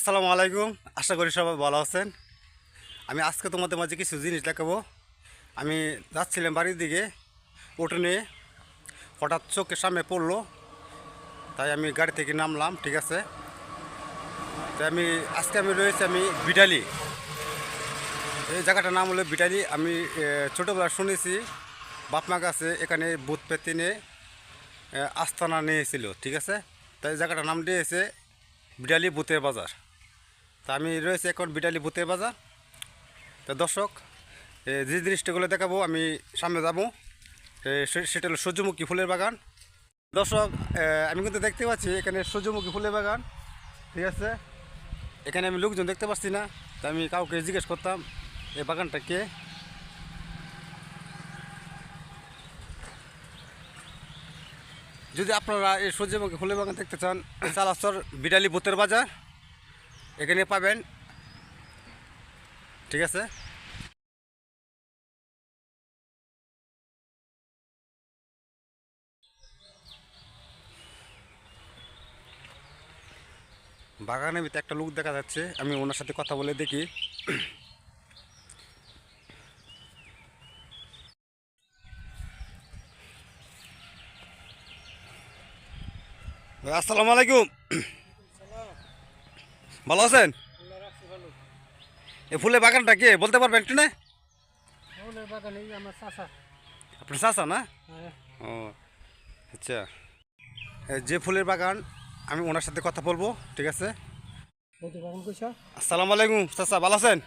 আসসালামু আলাইকুম। আশা করি সবাই ভালো আছেন। আমি আজকে তোমাদের মাঝে কিছু জিনিস দেখাবো। আমি যাচ্ছিলাম বাড়ির দিকে, উঠোনে হঠাৎ চোখের সামনে পড়লো, তাই আমি গাড়ি থেকে নামলাম। ঠিক আছে, তাই আজকে রয়েছি আমি বিডালি। এই জায়গাটার নাম হলো বিডালি। আমি ছোটোবেলা শুনেছি বাপমা কাছে এখানে ভূত পেতে নিয়ে আস্তানা নিয়েছিল। ঠিক আছে, তাই জায়গাটার নাম দিয়েছে বিডালি ভূতের বাজার। তা আমি রয়েছে এখন বিডালি ভূতের বাজার। তা দর্শক, যে দৃশ্যগুলো দেখাবো, আমি সামনে যাবো, সেটা হলো সূর্যমুখী ফুলের বাগান। দর্শক, আমি কিন্তু দেখতে পাচ্ছি এখানে সূর্যমুখী ফুলের বাগান। ঠিক আছে, এখানে আমি লোকজন দেখতে পাচ্ছি না, তা আমি কাউকে জিজ্ঞেস করতাম এই বাগানটা কে। যদি আপনারা এই সূর্যমুখী ফুলের বাগান দেখতে চান, চালাচর বিডালি ভূতের বাজার এখানে পাবেন। ঠিক আছে, বাগানের ভিতরে একটা লোক দেখা যাচ্ছে, আমি ওনার সাথে কথা বলে দেখি। আসসালামু আলাইকুম, ভালো আছেন? এই ফুলের বাগানটা কে বলতে পারবেন একটু? না, আপনার চাচা না? ও আচ্ছা, যে ফুলের বাগান, আমি ওনার সাথে কথা বলবো। ঠিক আছে, আসসালামু আলাইকুম চাচা, ভালো আছেন?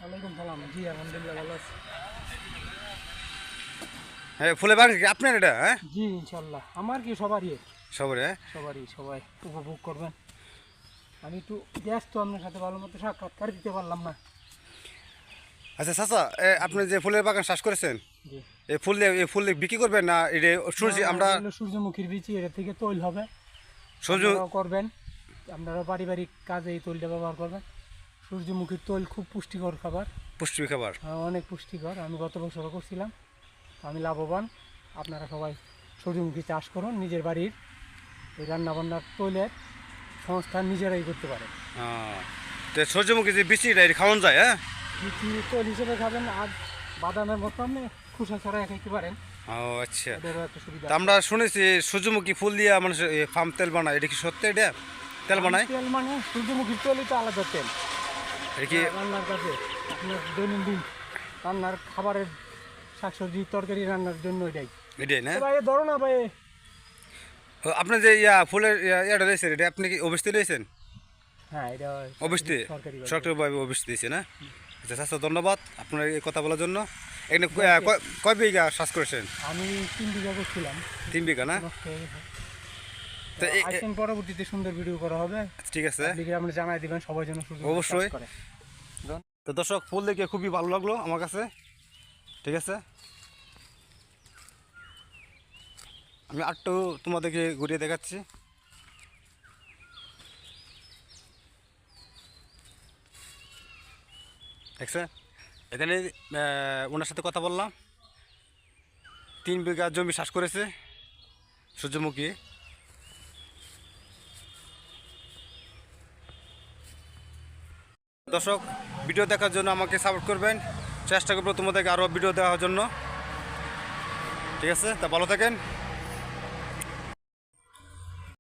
হ্যাঁ, ফুলের বাগান কি আপনার এটা? হ্যাঁ জি, ইনশাল্লাহ আমার কি সবারই সবাই। হ্যাঁ, সবাই উপভোগ করবেন। আমি একটু ব্যস্ত, আপনার সাথে ভালো মতো সাক্ষাৎকার দিতে পারলাম না। আচ্ছা চাচা, আপনি যে ফুলের বাগান চাষ করেছেন, জি, এই ফুল বিক্রি করবেন না? এটা আমরা সূর্যমুখীর বীজ, এটা থেকে তৈল হবে, সূর্য করবেন। আপনারা পারিবারিক কাজে এই তৈলটা ব্যবহার করবেন। সূর্যমুখীর তৈল খুব পুষ্টিকর খাবার, পুষ্টি খাবার। অনেক পুষ্টিকর। আমি গত বছরও করছিলাম, আমি লাভবান। আপনারা সবাই সূর্যমুখী চাষ করুন, নিজের বাড়ির এই রান্নাবান্নার তৈলের সংস্থান নিজেরাই করতে পারেন। তো সূর্যমুখী যে বীজটা এটা খাওয়ানো যায়? হ্যাঁ, তৈল হিসেবে খাবেন, আর বাদামের মতো আপনি খোসা ছাড়া খাইতে পারেন। ও আচ্ছা, এটারও একটা সুবিধা। আমরা শুনেছি সূর্যমুখী ফুল দিয়ে মানুষ ফার্ম তেল বানায়, এটা কি সত্যি? এটা তেল বানায়? তেল মানে সূর্যমুখীর তেলই তো আলাদা তেল। এটা কি রান্নার কাজে আপনার দৈনন্দিন রান্নার খাবারের শাকসবজি তরকারি রান্নার জন্য এটাই না? ভাই ধরো না ভাই। আপনি যে ফুলের ইয়াটা রয়েছেন, এটা আপনি কি অফিস থেকে রয়েছেন? হ্যাঁ, এটা অফিস থেকে, সরকারিভাবে অফিস দিয়েছে না? আচ্ছা চাচা, ধন্যবাদ আপনার এই কথা বলার জন্য। এখানে কয় বিঘা চাষ করেছেন? আমি 3 বিঘা করছিলাম। 3 বিঘা না? তো পরবর্তীতে সুন্দর ভিডিও করা হবে। ঠিক আছে, আপনি জানাই দিবেন সবাই যেন অবশ্যই। তো দর্শক, ফুল দেখে খুবই ভালো লাগলো আমার কাছে। ঠিক আছে, আমি আরেকটু তোমাদেরকে ঘুরিয়ে দেখাচ্ছি। দেখছে, এখানে ওনার সাথে কথা বললাম। 3 বিঘা জমি চাষ করেছে সূর্যমুখী। দর্শক, ভিডিও দেখার জন্য আমাকে সাপোর্ট করবেন, চেষ্টা করবো তোমাদেরকে আরও ভিডিও দেওয়ার জন্য। ঠিক আছে, তা ভালো থাকেন।